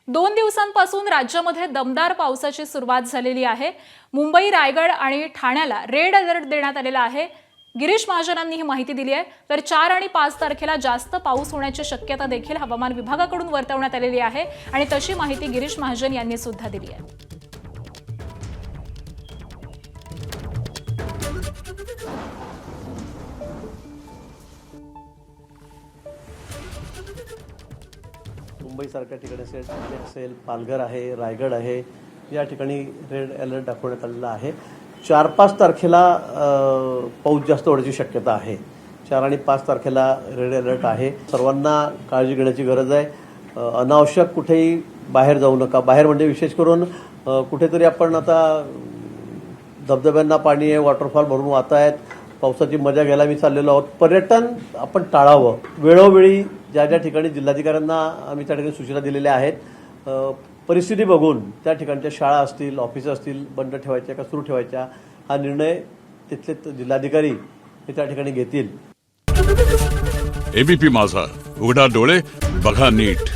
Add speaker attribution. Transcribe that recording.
Speaker 1: 2 दिवसांपासून राज्यामध्ये दमदार पावसाची सुरुवात झालेली आहे। मुंबई, रायगड आणि ठाण्याला रेड अलर्ट देण्यात आलेला आहे। गिरीश महाजनांनी ही माहिती दिली आहे। तर 4 आणि 5 तारखेला जास्त पाऊस होण्याची शक्यता देखील हवामान विभागाकडून वर्तवण्यात आलेली आहे आणि तशी माहिती गिरीश महाजन यांनी सुद्धा दिली आहे।
Speaker 2: मुंबई सारख्या ठिकाणी असेल, पालघर आहे, रायगड आहे, या ठिकाणी रेड अलर्ट दाखवण्यात आलेला आहे। 4-5 तारखेला पाऊस जास्त होण्याची शक्यता आहे। 4 आणि 5 तारखेला रेड अलर्ट आहे। सर्वांना काळजी घेण्याची गरज आहे। अनावश्यक कुठेही बाहेर जाऊ नका। बाहेर म्हणजे विशेष करून कुठेतरी आपण आता धबधब्यांना पाणी आहे, वॉटरफॉल भरून वाहत आहेत, पावसाची मजा घ्यायला मी चाललेलो आहोत। पर्यटन आपण टाळावं। वेळोवेळी ज्या ज्या ठिकाणी जिल्हाधिकाऱ्यांना आम्ही त्या ठिकाणी सूचना दिलेल्या आहेत, परिस्थिती बघून त्या ठिकाणच्या शाळा असतील, ऑफिस असतील, बंद ठेवायच्या का सुरू ठेवायच्या हा निर्णय तिथले जिल्हाधिकारी हे त्या ठिकाणी घेतील।
Speaker 3: एबीपी माझा, उघडा डोळे बघा नीट।